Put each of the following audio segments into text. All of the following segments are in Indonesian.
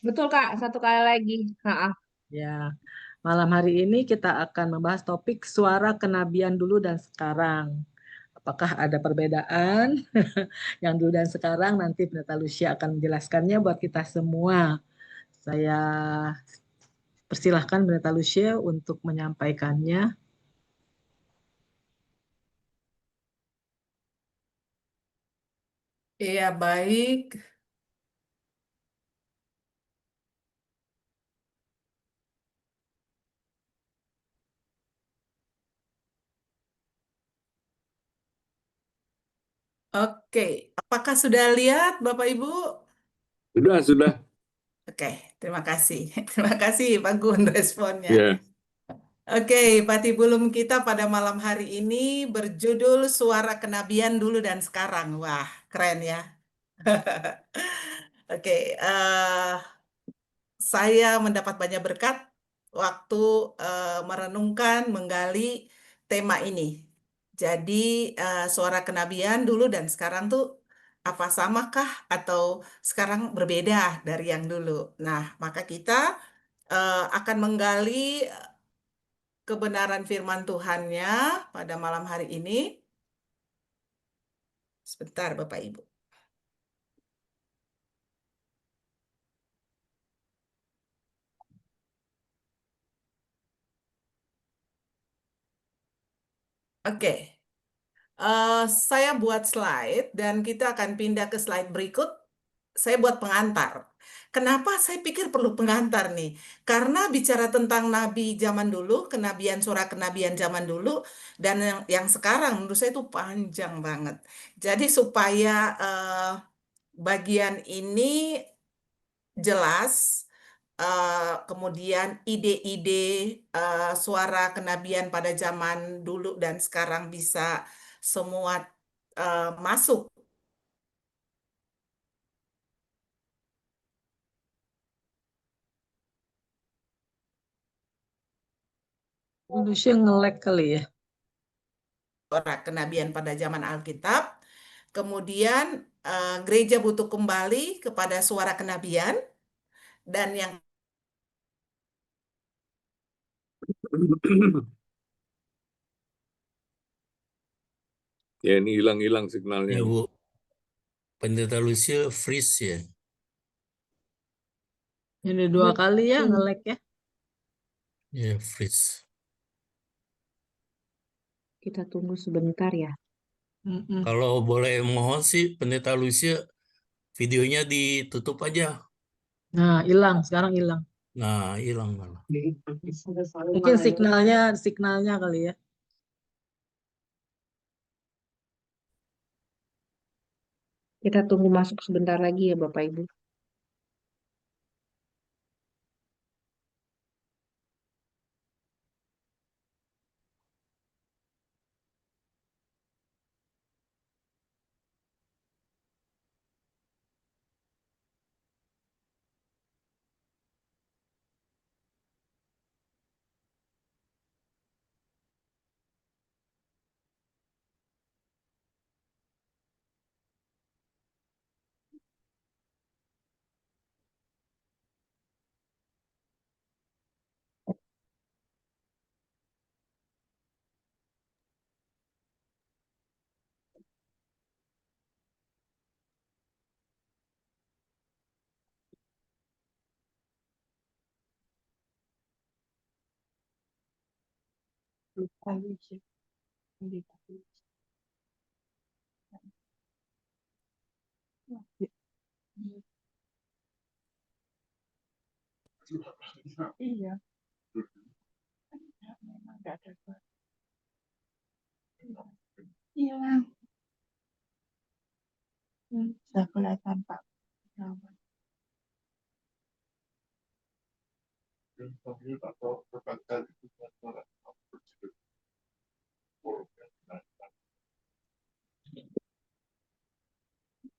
Betul Kak, satu kali lagi. Ha. Ya, malam hari ini kita akan membahas topik suara kenabian dulu dan sekarang. Apakah ada perbedaan yang dulu dan sekarang? Nanti Pendeta Lucia akan menjelaskannya buat kita semua. Saya persilahkan Pendeta Lucia untuk menyampaikannya. Iya, baik. Oke, apakah sudah lihat Bapak Ibu? Sudah. Oke, terima kasih. Terima kasih Pak Gun responnya. Ya. Oke, Patibulum kita pada malam hari ini berjudul Suara Kenabian Dulu dan Sekarang. Wah, keren ya. Oke, saya mendapat banyak berkat waktu merenungkan, menggali tema ini. Jadi, suara kenabian dulu dan sekarang tuh apa samakah atau sekarang berbeda dari yang dulu? Nah, maka kita akan menggali kebenaran firman Tuhannya pada malam hari ini. Sebentar, Bapak Ibu. Oke. Eh, saya buat slide dan kita akan pindah ke slide berikut. Saya buat pengantar. Kenapa saya pikir perlu pengantar nih? Karena bicara tentang nabi zaman dulu, kenabian suara kenabian zaman dulu, dan yang sekarang menurut saya itu panjang banget. Jadi supaya bagian ini jelas, kemudian ide-ide suara kenabian pada zaman dulu dan sekarang bisa semua masuk. Lucia nge-lag kali ya. Suara kenabian pada zaman Alkitab. Kemudian gereja butuh kembali kepada suara kenabian. Dan yang Ya, ini hilang-hilang Ya signalnya. Bu, Pendeta Lucia freeze ya. Ini 2 kali ya nge-lag ya. Ya freeze. Kita tunggu sebentar ya. Mm-mm. Kalau boleh mohon sih Pendeta Lucia videonya ditutup aja. Nah, hilang, sekarang hilang. Nah, hilang malah. Mungkin signalnya kali ya. Kita tunggu masuk sebentar lagi ya Bapak Ibu. Lupa Lucia. Iya, memang nggak ada suara. Iya, sudah kelihatan Pak.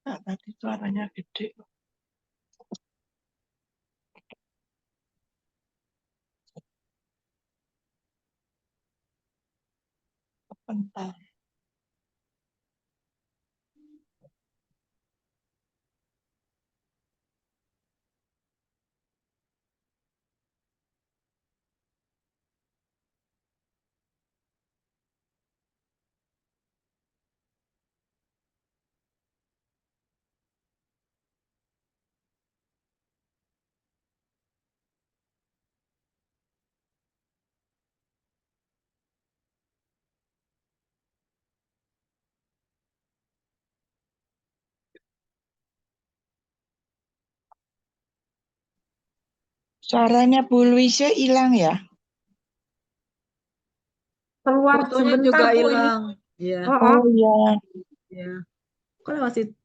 Pak, tadi suaranya gede. Bentar. Suaranya Bu Luisa hilang ya? Keluar Fotonya sebentar juga Bu ini. hilang. Iya, Oh, Oh iya. iya. Kok masih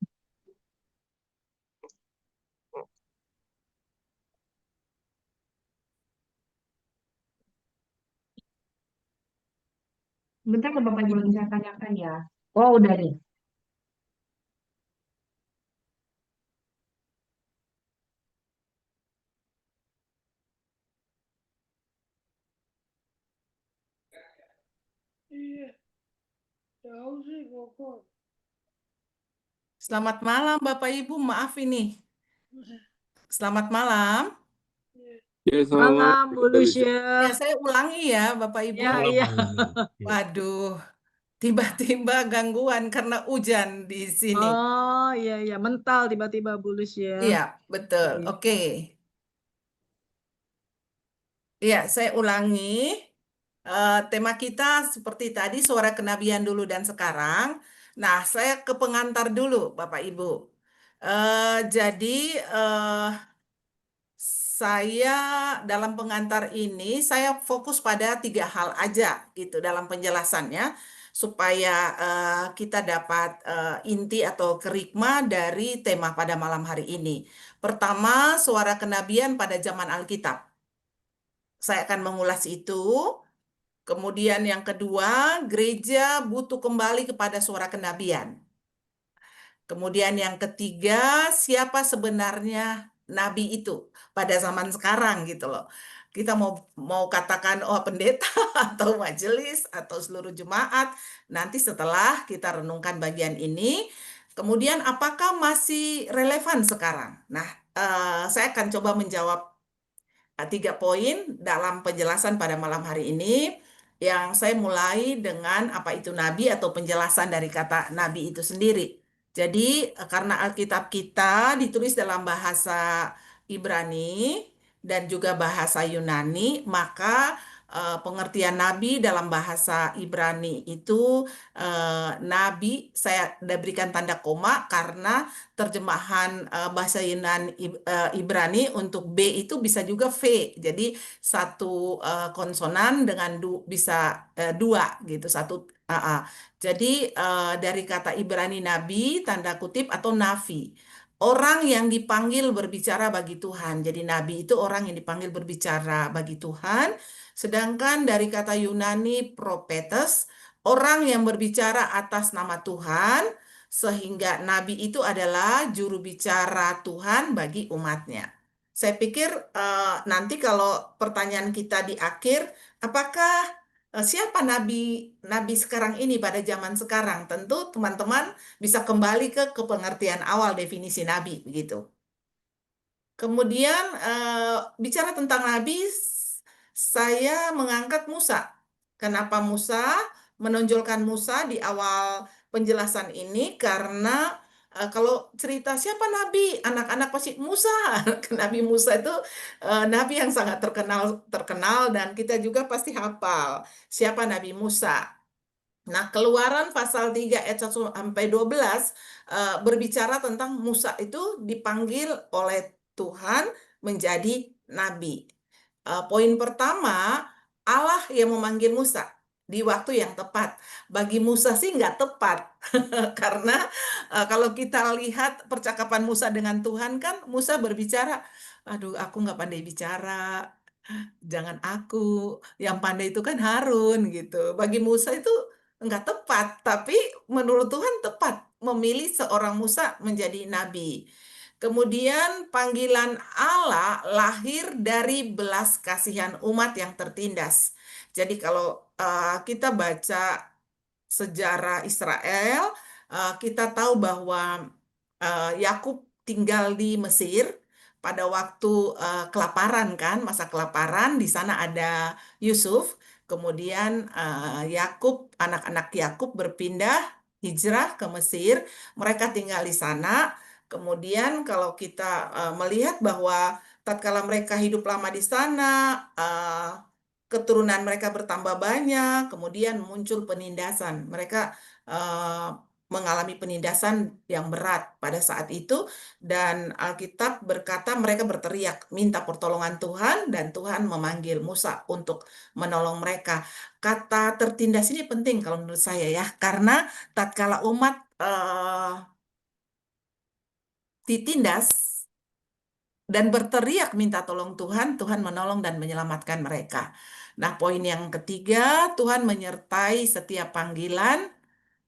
bentar ya Bapak Ibu bisa tanyakan ya. Oh, udah deh. Selamat malam Bapak Ibu, maaf ini. Selamat malam. Ya, selamat malam, malam, Bu Tante Lucia. Ya, Lucia? saya ulangi ya Bapak Ibu. Iya, Malam, iya. malam, malam. Iya. Waduh, tiba-tiba gangguan karena hujan di sini. Oh, iya, iya. Mental tiba-tiba, Bu Lucia. Iya, betul. Iya. Oke. Iya, saya ulangi. Tema kita seperti tadi, suara kenabian dulu dan sekarang. Nah, saya ke pengantar dulu, Bapak Ibu. Jadi, saya dalam pengantar ini, saya fokus pada 3 hal aja gitu dalam penjelasannya, supaya kita dapat inti atau kerikma dari tema pada malam hari ini. Pertama, suara kenabian pada zaman Alkitab. Saya akan mengulas itu. Kemudian yang kedua, gereja butuh kembali kepada suara kenabian. Kemudian yang ketiga, siapa sebenarnya nabi itu pada zaman sekarang gitu loh. Kita mau mau katakan oh pendeta atau majelis atau seluruh jemaat nanti setelah kita renungkan bagian ini. Kemudian apakah masih relevan sekarang? Nah, saya akan coba menjawab 3 poin dalam penjelasan pada malam hari ini yang saya mulai dengan apa itu nabi atau penjelasan dari kata nabi itu sendiri. Jadi karena Alkitab kita ditulis dalam bahasa Ibrani dan juga bahasa Yunani, maka pengertian nabi dalam bahasa Ibrani itu nabi saya udah berikan tanda koma karena terjemahan bahasa Yunani Ibrani untuk B itu bisa juga V. Jadi satu konsonan dengan bisa dua gitu satu AA. Jadi dari kata Ibrani nabi tanda kutip atau navi. Orang yang dipanggil berbicara bagi Tuhan. Jadi nabi itu orang yang dipanggil berbicara bagi Tuhan. Sedangkan dari kata Yunani propetes, orang yang berbicara atas nama Tuhan, sehingga nabi itu adalah juru bicara Tuhan bagi umatnya. Saya pikir nanti kalau pertanyaan kita di akhir, apakah siapa nabi nabi sekarang ini pada zaman sekarang? Tentu teman-teman bisa kembali ke pengertian awal definisi nabi begitu. Kemudian bicara tentang nabi, saya mengangkat Musa. Kenapa Musa? Menonjolkan Musa di awal penjelasan ini karena kalau cerita siapa nabi, anak-anak pasti Musa. Nabi Musa itu nabi yang sangat terkenal terkenal dan kita juga pasti hafal siapa Nabi Musa. Nah, Keluaran pasal 3 ayat 1 sampai 12 berbicara tentang Musa itu dipanggil oleh Tuhan menjadi nabi. Poin pertama, Allah yang memanggil Musa di waktu yang tepat. Bagi Musa sih nggak tepat, karena kalau kita lihat percakapan Musa dengan Tuhan kan Musa berbicara, aduh aku nggak pandai bicara, jangan aku, yang pandai itu kan Harun gitu. Bagi Musa itu nggak tepat, tapi menurut Tuhan tepat memilih seorang Musa menjadi nabi. Kemudian panggilan Allah lahir dari belas kasihan umat yang tertindas. Jadi kalau kita baca sejarah Israel, kita tahu bahwa Yakub tinggal di Mesir pada waktu kelaparan kan, masa kelaparan di sana ada Yusuf. Kemudian Yakub, anak-anak Yakub berpindah hijrah ke Mesir. Mereka tinggal di sana. Kemudian kalau kita melihat bahwa tatkala mereka hidup lama di sana, keturunan mereka bertambah banyak, kemudian muncul penindasan. Mereka eh, mengalami penindasan yang berat pada saat itu, dan Alkitab berkata mereka berteriak minta pertolongan Tuhan, dan Tuhan memanggil Musa untuk menolong mereka. Kata tertindas ini penting kalau menurut saya ya, karena tatkala umat ditindas dan berteriak minta tolong Tuhan, Tuhan menolong dan menyelamatkan mereka. Nah, poin yang ketiga, Tuhan menyertai setiap panggilan,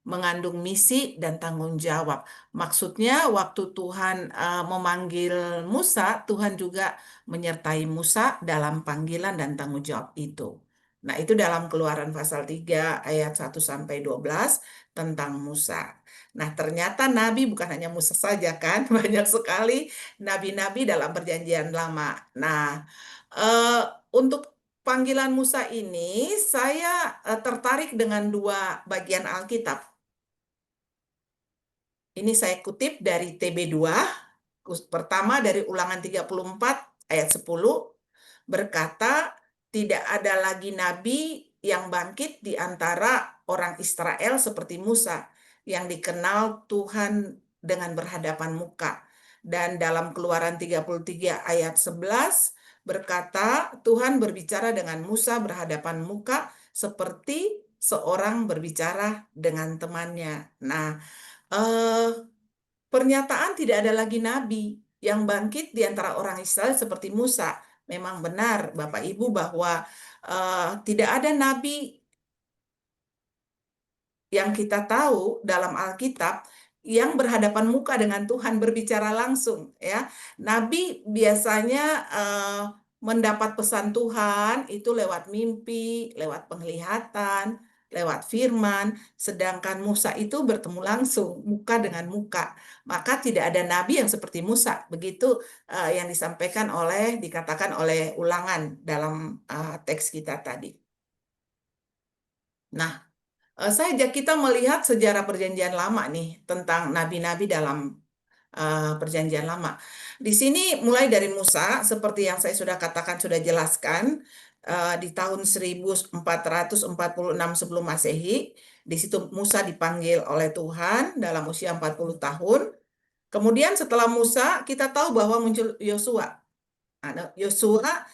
mengandung misi dan tanggung jawab. Maksudnya waktu Tuhan memanggil Musa, Tuhan juga menyertai Musa dalam panggilan dan tanggung jawab itu. Nah, itu dalam Keluaran pasal 3 ayat 1 sampai 12 tentang Musa. Nah, ternyata nabi bukan hanya Musa saja kan, banyak sekali nabi-nabi dalam Perjanjian Lama. Nah, eh, untuk panggilan Musa ini saya tertarik dengan dua bagian Alkitab. Ini saya kutip dari TB2, pertama dari Ulangan 34 ayat 10, berkata, tidak ada lagi nabi yang bangkit di antara orang Israel seperti Musa, yang dikenal Tuhan dengan berhadapan muka. Dan dalam Keluaran 33 ayat 11, berkata, Tuhan berbicara dengan Musa berhadapan muka seperti seorang berbicara dengan temannya. Nah, pernyataan tidak ada lagi nabi yang bangkit di antara orang Israel seperti Musa. Memang benar, Bapak Ibu, bahwa tidak ada nabi yang kita tahu dalam Alkitab yang berhadapan muka dengan Tuhan berbicara langsung, ya. Nabi biasanya mendapat pesan Tuhan itu lewat mimpi, lewat penglihatan, lewat firman, sedangkan Musa itu bertemu langsung muka dengan muka. Maka tidak ada nabi yang seperti Musa. Begitu yang dikatakan oleh Ulangan dalam teks kita tadi. Nah, saya ajak kita melihat sejarah Perjanjian Lama nih tentang nabi-nabi dalam Perjanjian Lama. Di sini mulai dari Musa, seperti yang saya sudah katakan, sudah jelaskan, di tahun 1446 sebelum Masehi, di situ Musa dipanggil oleh Tuhan dalam usia 40 tahun. Kemudian setelah Musa, kita tahu bahwa muncul Yosua. Yosua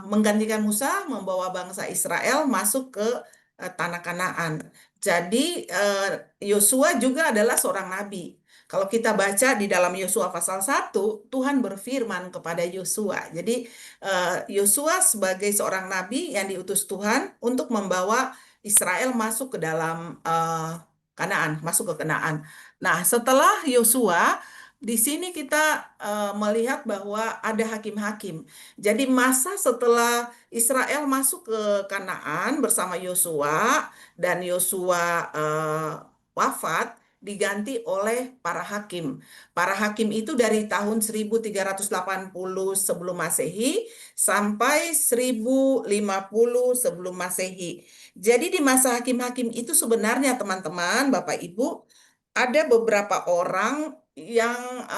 menggantikan Musa, membawa bangsa Israel masuk ke tanah Kanaan. Jadi Yosua juga adalah seorang nabi. Kalau kita baca di dalam Yosua pasal 1, Tuhan berfirman kepada Yosua. Jadi Yosua sebagai seorang nabi yang diutus Tuhan untuk membawa Israel masuk ke dalam Kanaan, masuk ke Kanaan. Nah, setelah Yosua, di sini kita melihat bahwa ada hakim-hakim. Jadi masa setelah Israel masuk ke Kanaan bersama Yosua, dan Yosua wafat, diganti oleh para hakim. Para hakim itu dari tahun 1380 sebelum Masehi sampai 1050 sebelum Masehi. Jadi di masa hakim-hakim itu sebenarnya teman-teman, Bapak Ibu, ada beberapa orang yang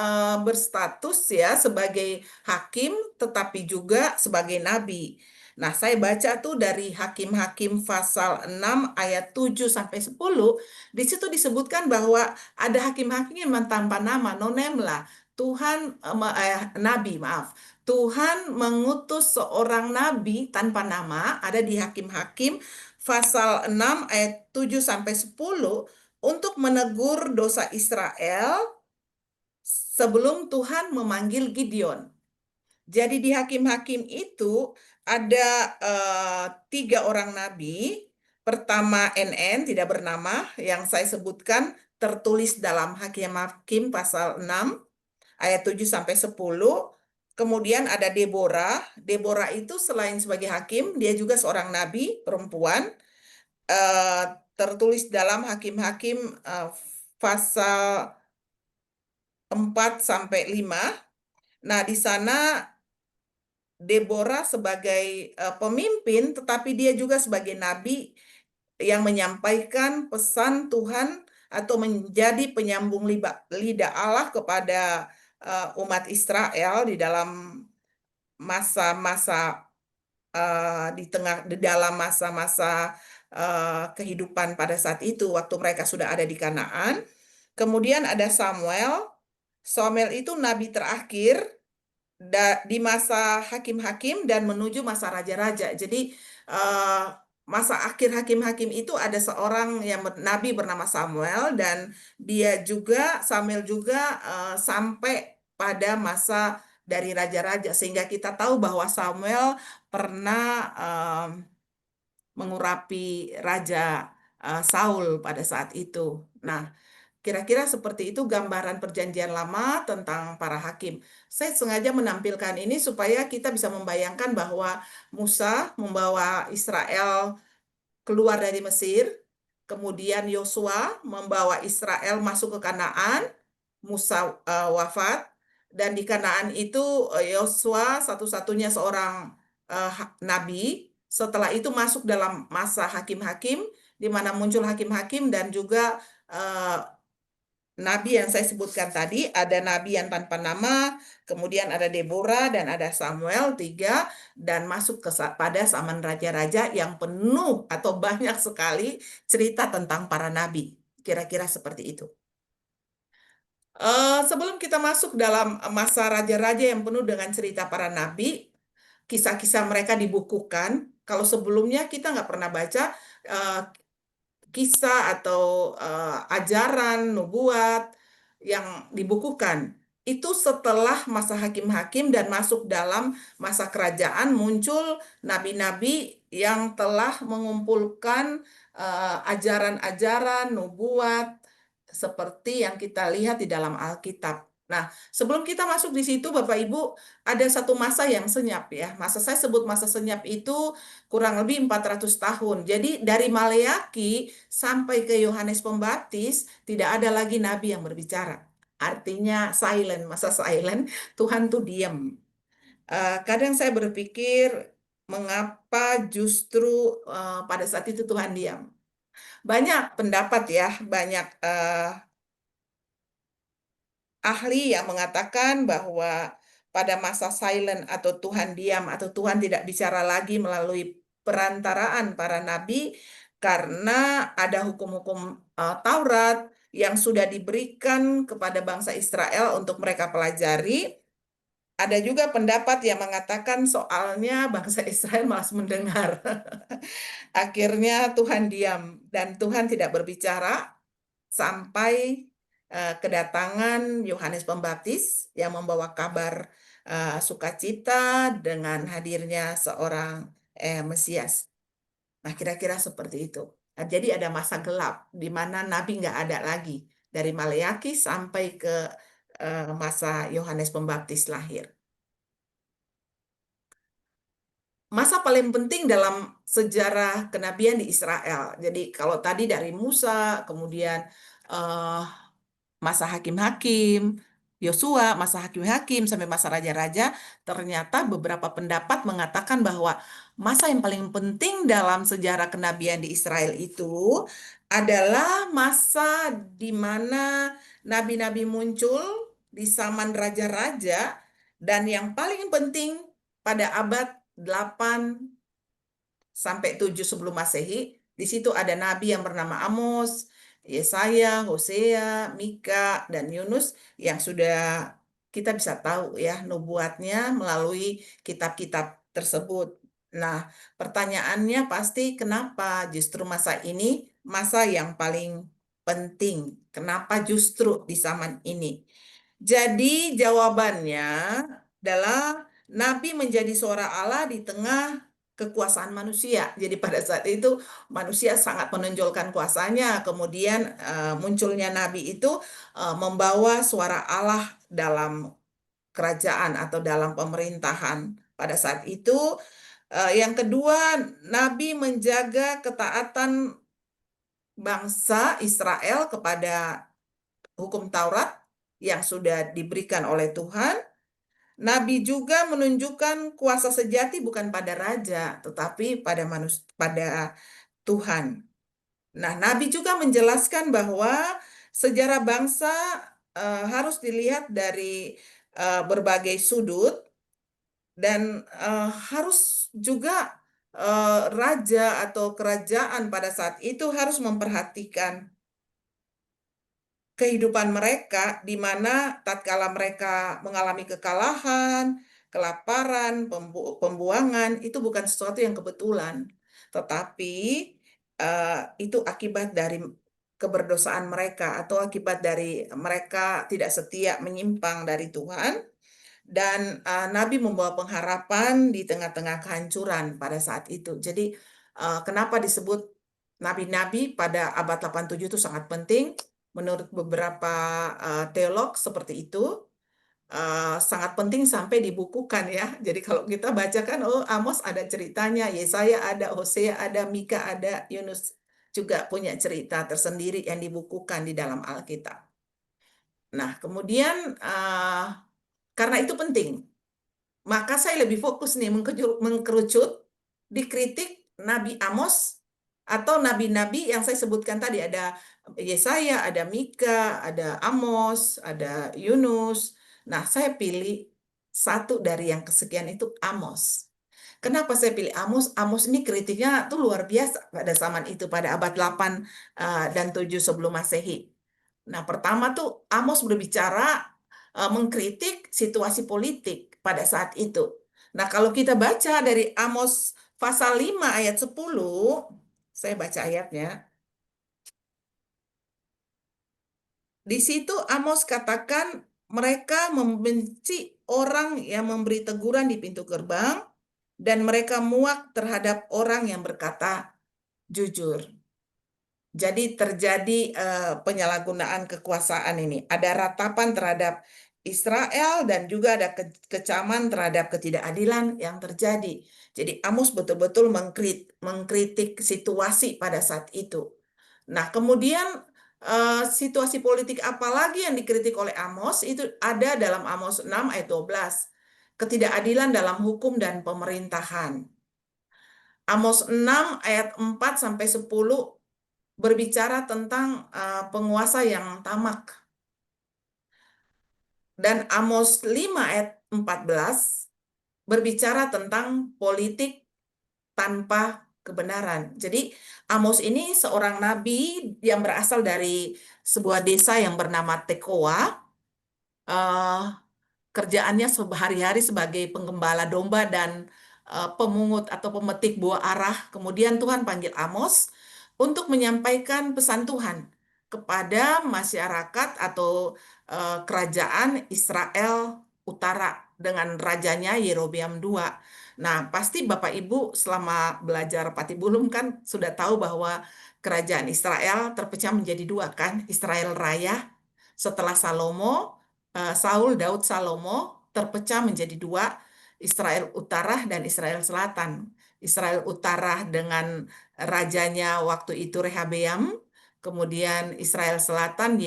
berstatus ya sebagai hakim tetapi juga sebagai nabi. Nah, saya baca tuh dari Hakim-Hakim pasal 6 ayat 7 sampai 10, di situ disebutkan bahwa ada hakim-hakim yang tanpa nama, no name lah. Tuhan nabi, maaf. Tuhan mengutus seorang nabi tanpa nama, ada di Hakim-Hakim pasal 6 ayat 7 sampai 10, untuk menegur dosa Israel sebelum Tuhan memanggil Gideon. Jadi di hakim-hakim itu ada 3 orang nabi. Pertama NN, tidak bernama, yang saya sebutkan tertulis dalam Hakim-Hakim pasal 6 ayat 7 sampai 10. Kemudian ada Deborah. Deborah itu selain sebagai hakim, dia juga seorang nabi perempuan. Tertulis dalam Hakim-Hakim pasal 4 sampai 5. Nah, di sana Deborah sebagai pemimpin, tetapi dia juga sebagai nabi yang menyampaikan pesan Tuhan atau menjadi penyambung lidah Allah kepada umat Israel di dalam masa-masa di dalam masa-masa kehidupan pada saat itu waktu mereka sudah ada di Kanaan. Kemudian ada Samuel. Samuel itu nabi terakhir di masa hakim-hakim dan menuju masa raja-raja. Jadi masa akhir hakim-hakim itu ada seorang yang nabi bernama Samuel, dan Samuel juga sampai pada masa dari raja-raja, sehingga kita tahu bahwa Samuel pernah mengurapi Raja Saul pada saat itu. Nah, kira-kira seperti itu gambaran perjanjian lama tentang para hakim. Saya sengaja menampilkan ini supaya kita bisa membayangkan bahwa Musa membawa Israel keluar dari Mesir, kemudian Yosua membawa Israel masuk ke Kanaan, Musa wafat, dan di Kanaan itu Yosua satu-satunya seorang nabi. Setelah itu masuk dalam masa hakim-hakim, di mana muncul hakim-hakim dan juga nabi yang saya sebutkan tadi. Ada nabi yang tanpa nama, kemudian ada Deborah dan ada Samuel, 3, dan masuk pada zaman raja-raja yang penuh atau banyak sekali cerita tentang para nabi. Kira-kira seperti itu. Sebelum kita masuk dalam masa raja-raja yang penuh dengan cerita para nabi, kisah-kisah mereka dibukukan. Kalau sebelumnya kita nggak pernah baca kisah atau ajaran nubuat yang dibukukan. Itu setelah masa hakim-hakim dan masuk dalam masa kerajaan, muncul nabi-nabi yang telah mengumpulkan ajaran-ajaran nubuat seperti yang kita lihat di dalam Alkitab. Nah, sebelum kita masuk di situ, Bapak Ibu, ada satu masa yang senyap ya. Masa saya sebut masa senyap itu kurang lebih 400 tahun. Jadi dari Maleaki sampai ke Yohanes Pembaptis tidak ada lagi nabi yang berbicara. Artinya silent, masa silent, Tuhan tuh diam. Kadang saya berpikir mengapa justru pada saat itu Tuhan diam. Banyak pendapat ya, banyak ahli yang mengatakan bahwa pada masa silent atau Tuhan diam atau Tuhan tidak bicara lagi melalui perantaraan para nabi karena ada hukum-hukum Taurat yang sudah diberikan kepada bangsa Israel untuk mereka pelajari. Ada juga pendapat yang mengatakan soalnya bangsa Israel malas mendengar. Akhirnya Tuhan diam dan Tuhan tidak berbicara sampai kedatangan Yohanes Pembaptis yang membawa kabar sukacita dengan hadirnya seorang Mesias. Nah, kira-kira seperti itu. Nah, jadi ada masa gelap di mana nabi nggak ada lagi. Dari Maleaki sampai ke masa Yohanes Pembaptis lahir. Masa paling penting dalam sejarah kenabian di Israel. Jadi kalau tadi dari Musa, kemudian masa hakim-hakim, Yosua, masa hakim-hakim, sampai masa raja-raja, ternyata beberapa pendapat mengatakan bahwa masa yang paling penting dalam sejarah kenabian di Israel itu adalah masa di mana nabi-nabi muncul di zaman raja-raja, dan yang paling penting pada abad 8 sampai 7 sebelum Masehi. Di situ ada nabi yang bernama Amos, Yesaya, Hosea, Mika, dan Yunus yang sudah kita bisa tahu ya nubuatnya melalui kitab-kitab tersebut. Nah, pertanyaannya pasti kenapa justru masa ini masa yang paling penting? Kenapa justru di zaman ini? Jadi jawabannya adalah nabi menjadi suara Allah di tengah kekuasaan manusia. Jadi pada saat itu manusia sangat menonjolkan kuasanya, kemudian munculnya nabi itu membawa suara Allah dalam kerajaan atau dalam pemerintahan pada saat itu. Yang kedua, nabi menjaga ketaatan bangsa Israel kepada hukum Taurat yang sudah diberikan oleh Tuhan. Nabi juga menunjukkan kuasa sejati bukan pada raja, tetapi pada manusia, pada Tuhan. Nah, Nabi juga menjelaskan bahwa sejarah bangsa harus dilihat dari berbagai sudut dan harus juga raja atau kerajaan pada saat itu harus memperhatikan kehidupan mereka, di mana tatkala mereka mengalami kekalahan, kelaparan, pembuangan, itu bukan sesuatu yang kebetulan, tetapi itu akibat dari keberdosaan mereka atau akibat dari mereka tidak setia, menyimpang dari Tuhan. Dan Nabi membawa pengharapan di tengah-tengah kehancuran pada saat itu. Jadi kenapa disebut nabi-nabi pada abad 87 itu sangat penting? Menurut beberapa teolog seperti itu, sangat penting sampai dibukukan ya. Jadi kalau kita bacakan, oh Amos ada ceritanya, Yesaya ada, Hosea ada, Mika ada, Yunus juga punya cerita tersendiri yang dibukukan di dalam Alkitab. Nah, kemudian karena itu penting, maka saya lebih fokus nih mengkerucut dikritik Nabi Amos atau nabi-nabi yang saya sebutkan tadi. Ada Yesaya, ada Mika, ada Amos, ada Yunus. Nah, saya pilih satu dari yang kesekian itu Amos. Kenapa saya pilih Amos? Amos ini kritiknya tuh luar biasa pada zaman itu, pada abad 8 dan 7 sebelum Masehi. Nah, pertama tuh Amos berbicara mengkritik situasi politik pada saat itu. Nah, kalau kita baca dari Amos pasal 5 ayat 10, saya baca ayatnya. Di situ Amos katakan mereka membenci orang yang memberi teguran di pintu gerbang dan mereka muak terhadap orang yang berkata jujur. Jadi terjadi penyalahgunaan kekuasaan ini. Ada ratapan terhadap Israel dan juga ada kecaman terhadap ketidakadilan yang terjadi. Jadi Amos betul-betul mengkritik situasi pada saat itu. Nah, kemudian situasi politik apa lagi yang dikritik oleh Amos? Itu ada dalam Amos 6 ayat 12. Ketidakadilan dalam hukum dan pemerintahan. Amos 6 ayat 4 sampai 10 berbicara tentang penguasa yang tamak. Dan Amos 5 ayat 14 berbicara tentang politik tanpa kebenaran. Jadi Amos ini seorang nabi yang berasal dari sebuah desa yang bernama Tekoa. Kerjaannya sehari-hari sebagai penggembala domba dan pemungut atau pemetik buah arah. Kemudian Tuhan panggil Amos untuk menyampaikan pesan Tuhan kepada masyarakat atau kerajaan Israel Utara dengan rajanya Yerobeam II. Nah, pasti Bapak Ibu selama belajar Patibulum kan sudah tahu bahwa kerajaan Israel terpecah menjadi dua kan, Israel Raya setelah Saul, Daud, Salomo terpecah menjadi dua, Israel Utara dan Israel Selatan. Israel Utara dengan rajanya waktu itu Rehabeam, kemudian Israel Selatan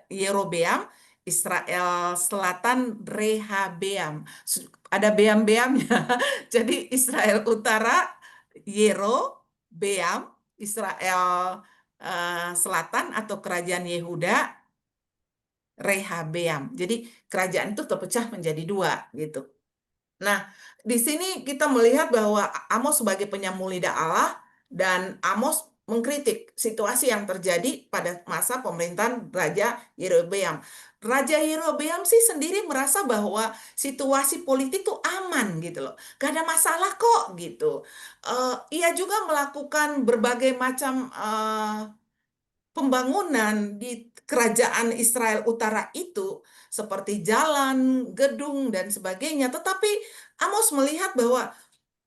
Yerobeam, Israel Selatan Rehabeam. Ada beam-beamnya. Jadi Israel Utara Yerobeam, Israel Selatan atau kerajaan Yehuda Rehabeam. Jadi kerajaan itu terpecah menjadi dua gitu. Nah, di sini kita melihat bahwa Amos sebagai penyamu lidah Allah dan Amos mengkritik situasi yang terjadi pada masa pemerintahan Raja Yerobeam. Raja Yerobeam sih sendiri merasa bahwa situasi politik itu aman gitu loh. Gak ada masalah kok gitu. Ia juga melakukan berbagai macam pembangunan di kerajaan Israel Utara itu seperti jalan, gedung, dan sebagainya. Tetapi Amos melihat bahwa,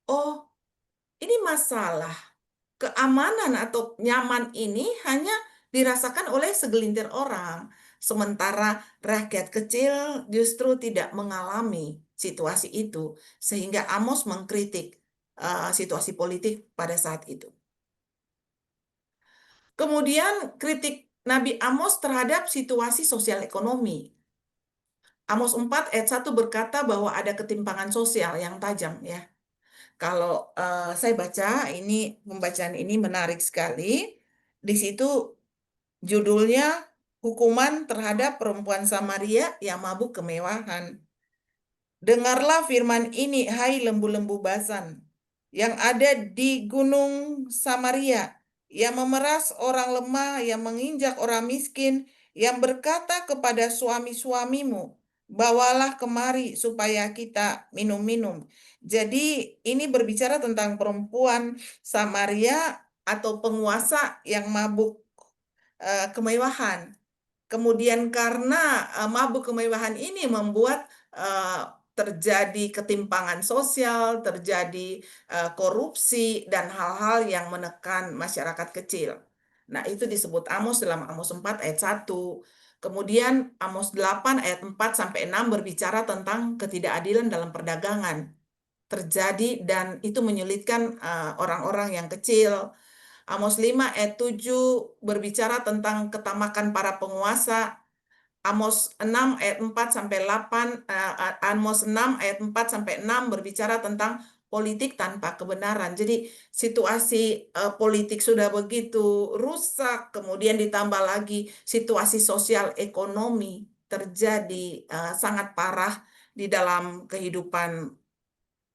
oh, ini masalah keamanan atau nyaman ini hanya dirasakan oleh segelintir orang. Sementara rakyat kecil justru tidak mengalami situasi itu. Sehingga Amos mengkritik situasi politik pada saat itu. Kemudian kritik Nabi Amos terhadap situasi sosial ekonomi. Amos 4 ayat 1 berkata bahwa ada ketimpangan sosial yang tajam ya. Kalau saya baca ini, pembacaan ini menarik sekali. Di situ judulnya hukuman terhadap perempuan Samaria yang mabuk kemewahan. Dengarlah firman ini, hai lembu-lembu Basan, yang ada di Gunung Samaria, yang memeras orang lemah, yang menginjak orang miskin, yang berkata kepada suami-suamimu, bawalah kemari supaya kita minum-minum. Jadi ini berbicara tentang perempuan Samaria atau penguasa yang mabuk kemewahan. Kemudian karena mabuk kemewahan ini membuat terjadi ketimpangan sosial, terjadi korupsi, dan hal-hal yang menekan masyarakat kecil. Nah, itu disebut Amos dalam Amos 4 ayat 1. Kemudian Amos 8 ayat 4 sampai 6 berbicara tentang ketidakadilan dalam perdagangan terjadi dan itu menyulitkan orang-orang yang kecil. Amos 5 ayat 7 berbicara tentang ketamakan para penguasa. Amos 6 ayat 4 sampai 8, Amos 6 ayat 4 sampai 6 berbicara tentang politik tanpa kebenaran. Jadi situasi politik sudah begitu rusak, kemudian ditambah lagi situasi sosial ekonomi terjadi sangat parah di dalam kehidupan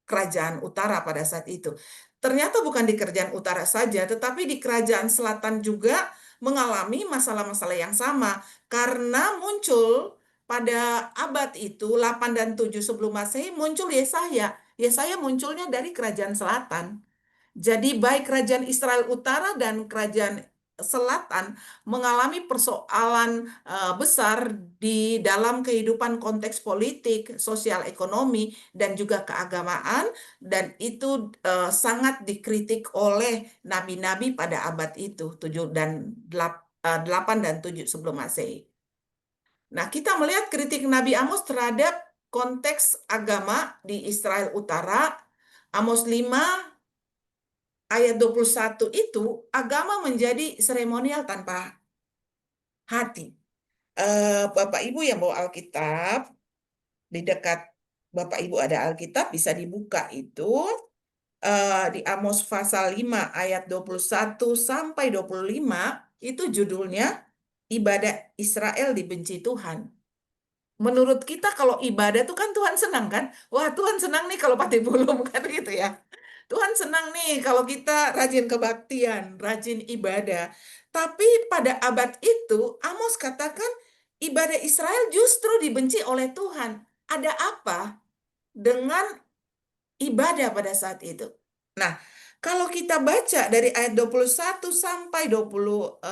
kerajaan utara pada saat itu. Ternyata bukan di kerajaan utara saja, tetapi di kerajaan selatan juga mengalami masalah-masalah yang sama. Karena muncul pada abad itu, 8 dan 7 sebelum Masehi, muncul Yesaya. Yesaya munculnya dari kerajaan selatan. Jadi baik kerajaan Israel Utara dan kerajaan Selatan mengalami persoalan besar di dalam kehidupan konteks politik, sosial ekonomi, dan juga keagamaan, dan itu sangat dikritik oleh nabi-nabi pada abad itu, 8 dan 7 sebelum Masehi. Nah, kita melihat kritik Nabi Amos terhadap konteks agama di Israel Utara. Amos 5 ayat 21 itu, agama menjadi seremonial tanpa hati. Bapak Ibu yang bawa Alkitab, di dekat Bapak Ibu ada Alkitab, bisa dibuka itu. Di Amos pasal 5 ayat 21 sampai 25, itu judulnya Ibadah Israel Dibenci Tuhan. Menurut kita kalau ibadah tuh kan Tuhan senang kan? Wah, Tuhan senang nih kalau pati bulung kan gitu ya. Tuhan senang nih kalau kita rajin kebaktian, rajin ibadah. Tapi pada abad itu Amos katakan ibadah Israel justru dibenci oleh Tuhan. Ada apa dengan ibadah pada saat itu? Nah, kalau kita baca dari ayat 21 sampai 27,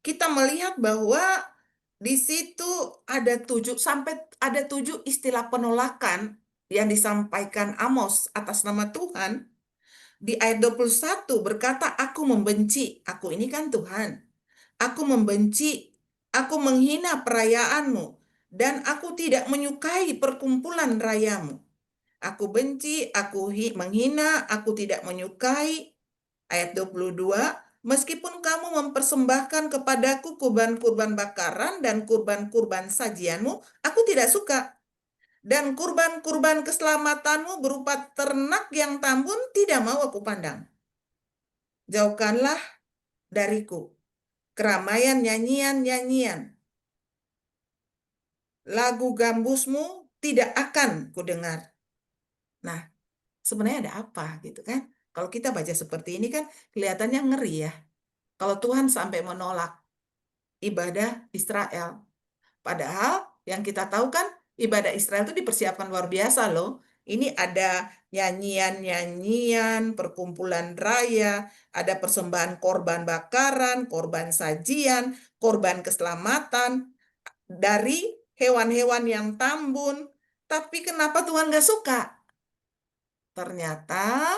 kita melihat bahwa di situ ada 7 istilah penolakan yang disampaikan Amos atas nama Tuhan. Di ayat 21 berkata, aku membenci, aku ini kan Tuhan. Aku membenci, aku menghina perayaanmu, dan aku tidak menyukai perkumpulan rayamu. Aku benci, aku menghina, aku tidak menyukai. Ayat 22, meskipun kamu mempersembahkan kepadaku kurban-kurban bakaran dan kurban-kurban sajianmu, aku tidak suka. Dan kurban-kurban keselamatanmu berupa ternak yang tambun tidak mau aku pandang. Jauhkanlah dariku keramaian nyanyian-nyanyian. Lagu gambusmu tidak akan kudengar. Nah, sebenarnya ada apa gitu kan? Kalau kita baca seperti ini kan kelihatannya ngeri ya. Kalau Tuhan sampai menolak ibadah Israel. Padahal yang kita tahu kan ibadah Israel itu dipersiapkan luar biasa loh. Ini ada nyanyian-nyanyian, perkumpulan raya, ada persembahan korban bakaran, korban sajian, korban keselamatan dari hewan-hewan yang tambun. Tapi kenapa Tuhan gak suka? Ternyata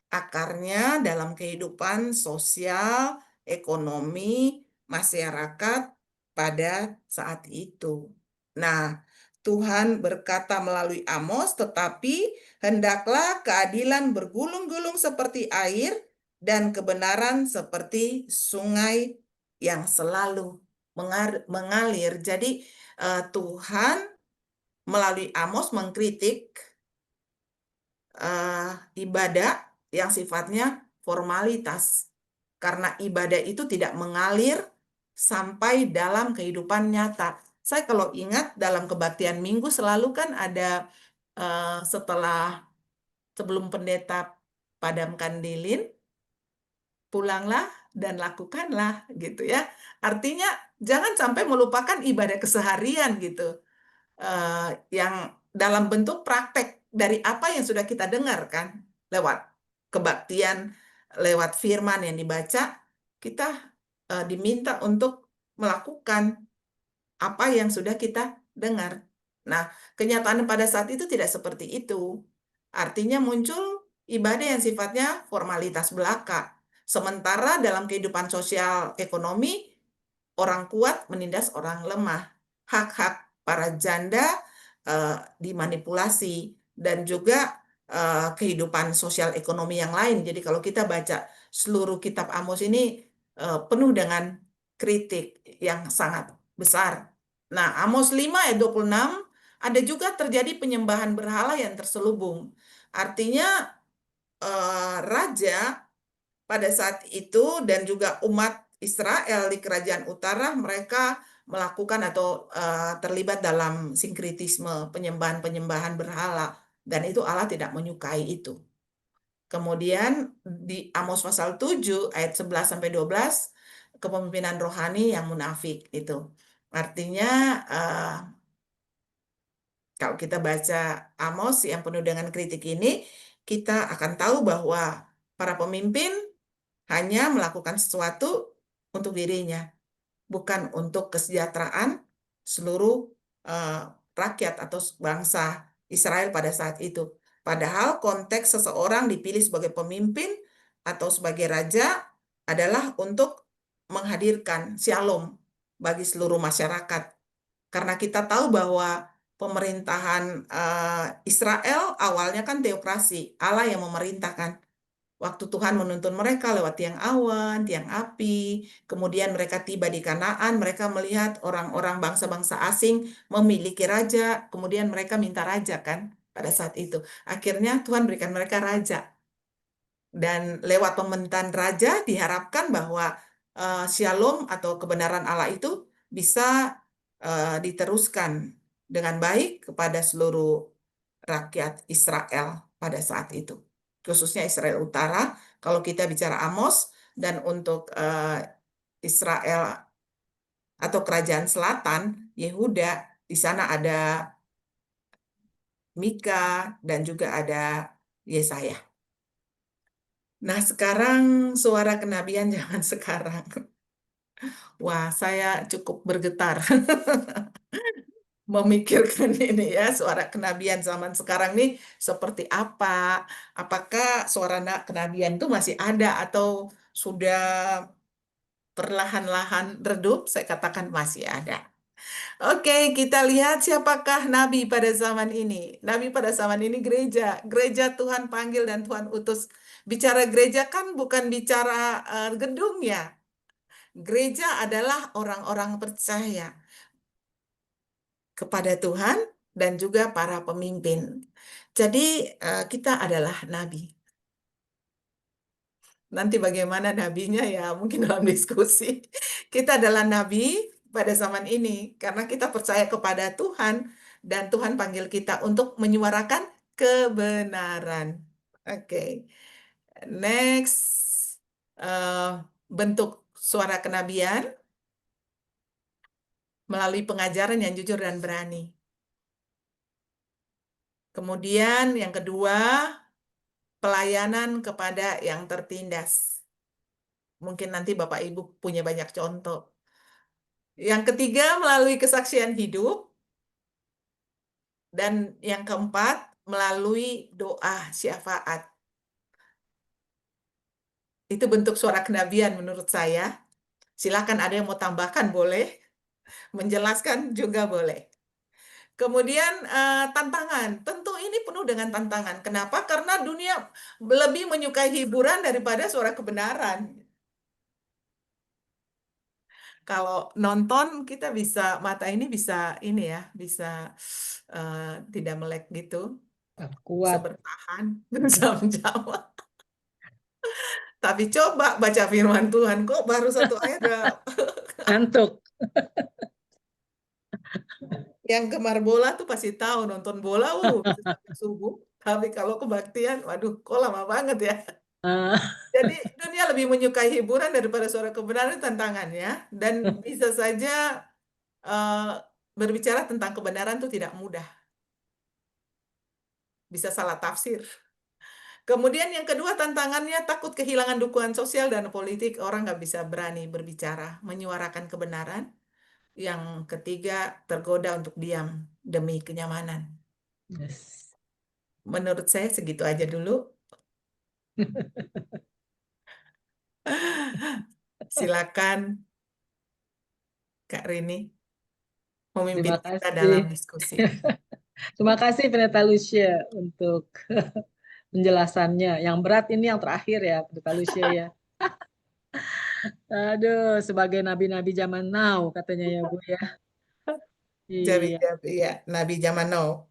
akarnya dalam kehidupan sosial, ekonomi, masyarakat pada saat itu. Nah, Tuhan berkata melalui Amos, tetapi hendaklah keadilan bergulung-gulung seperti air dan kebenaran seperti sungai yang selalu mengalir. Jadi Tuhan melalui Amos mengkritik ibadah yang sifatnya formalitas. Karena ibadah itu tidak mengalir sampai dalam kehidupan nyata. Saya kalau ingat dalam kebaktian minggu selalu kan ada sebelum pendeta padamkan lilin, pulanglah dan lakukanlah gitu ya. Artinya jangan sampai melupakan ibadah keseharian gitu. Yang dalam bentuk praktek dari apa yang sudah kita dengar kan, lewat kebaktian, lewat firman yang dibaca, kita diminta untuk melakukan apa yang sudah kita dengar. Nah, kenyataan pada saat itu tidak seperti itu. Artinya muncul ibadah yang sifatnya formalitas belaka. Sementara dalam kehidupan sosial ekonomi, orang kuat menindas orang lemah. Hak-hak para janda dimanipulasi. Dan juga kehidupan sosial ekonomi yang lain. Jadi kalau kita baca seluruh kitab Amos ini penuh dengan kritik yang sangat besar. Nah, Amos 5 ayat 26, ada juga terjadi penyembahan berhala yang terselubung. Artinya raja pada saat itu dan juga umat Israel di kerajaan utara, mereka melakukan atau terlibat dalam sinkritisme, penyembahan-penyembahan berhala. Dan itu Allah tidak menyukai itu. Kemudian di Amos pasal 7 ayat 11-12, kepemimpinan rohani yang munafik itu. Artinya kalau kita baca Amos yang penuh dengan kritik ini, kita akan tahu bahwa para pemimpin hanya melakukan sesuatu untuk dirinya, bukan untuk kesejahteraan seluruh rakyat atau bangsa Israel pada saat itu. Padahal konteks seseorang dipilih sebagai pemimpin atau sebagai raja adalah untuk menghadirkan shalom bagi seluruh masyarakat. Karena kita tahu bahwa pemerintahan Israel awalnya kan teokrasi, Allah yang memerintahkan. Waktu Tuhan menuntun mereka lewat tiang awan, tiang api, kemudian mereka tiba di Kanaan, mereka melihat orang-orang bangsa-bangsa asing memiliki raja, kemudian mereka minta raja kan pada saat itu. Akhirnya Tuhan berikan mereka raja. Dan lewat pemerintahan raja diharapkan bahwa shalom atau kebenaran Allah itu bisa diteruskan dengan baik kepada seluruh rakyat Israel pada saat itu. Khususnya Israel Utara, kalau kita bicara Amos, dan untuk Israel atau Kerajaan Selatan, Yehuda, di sana ada Mika dan juga ada Yesaya. Nah, sekarang suara kenabian zaman sekarang. Wah, saya cukup bergetar memikirkan ini ya, suara kenabian zaman sekarang nih seperti apa? Apakah suara kenabian itu masih ada atau sudah perlahan-lahan redup? Saya katakan masih ada. Oke, kita lihat siapakah nabi pada zaman ini. Nabi pada zaman ini gereja. Gereja Tuhan panggil dan Tuhan utus. Bicara gereja kan bukan bicara gedung ya. Gereja adalah orang-orang percaya kepada Tuhan dan juga para pemimpin. Jadi kita adalah nabi. Nanti bagaimana nabinya ya mungkin dalam diskusi. Kita adalah nabi pada zaman ini karena kita percaya kepada Tuhan dan Tuhan panggil kita untuk menyuarakan kebenaran. Oke. Next, bentuk suara kenabian melalui pengajaran yang jujur dan berani. Kemudian yang kedua, pelayanan kepada yang tertindas. Mungkin nanti Bapak Ibu punya banyak contoh. Yang ketiga, melalui kesaksian hidup. Dan yang keempat, melalui doa syafaat. Itu bentuk suara kenabian menurut saya. Silakan ada yang mau tambahkan boleh. Menjelaskan juga boleh. Kemudian tantangan. Tentu ini penuh dengan tantangan. Kenapa? Karena dunia lebih menyukai hiburan daripada suara kebenaran. Kalau nonton kita bisa, mata ini bisa ini ya, bisa tidak melek gitu. Bisa Kuat. bertahan berjam-jam. Tapi coba baca firman Tuhan, kok baru satu ayat udah Ngantuk. Yang gemar bola tuh pasti tahu nonton bola, bisa sampai subuh. Tapi kalau kebaktian, waduh, kok lama banget ya. Ah, Jadi dunia lebih menyukai hiburan daripada suara kebenaran tantangannya, dan bisa saja eh, berbicara tentang kebenaran tuh tidak mudah, bisa salah tafsir. Kemudian yang kedua tantangannya takut kehilangan dukungan sosial dan politik, orang nggak bisa berani berbicara, menyuarakan kebenaran. Yang ketiga tergoda untuk diam demi kenyamanan. yes. Menurut saya segitu aja dulu. Silakan Kak Rini memimpin Terima kita dalam kasih. diskusi. Terima kasih Pendeta Lucia untuk penjelasannya. Yang berat ini yang terakhir ya, Pendeta Lucia ya. Aduh, sebagai nabi-nabi zaman now katanya ya Bu ya. Iya, Ya, Nabi zaman now.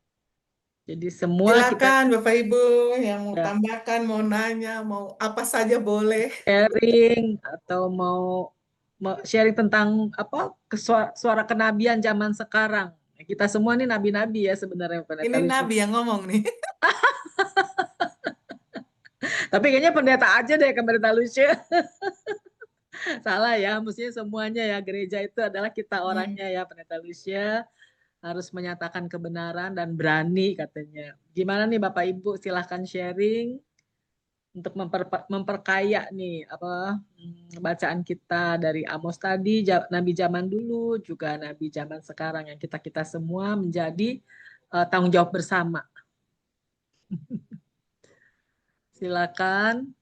jadi semua kita Silakan Bapak Ibu yang mau ya, tambahkan, mau nanya, mau apa saja boleh. sharing atau mau sharing tentang apa suara kenabian zaman sekarang. Kita semua nih nabi-nabi ya sebenarnya Pendeta Ini Lucia. Nabi yang ngomong nih. Tapi kayaknya pendeta aja deh ke Pendeta Lucia. Salah ya, mestinya semuanya ya, gereja itu adalah kita orangnya ya, Pendeta Lucia harus menyatakan kebenaran dan berani katanya. Gimana nih Bapak Ibu, silahkan sharing untuk memperkaya nih apa bacaan kita dari Amos tadi, Nabi zaman dulu, juga Nabi zaman sekarang yang kita semua menjadi tanggung jawab bersama. Silakan.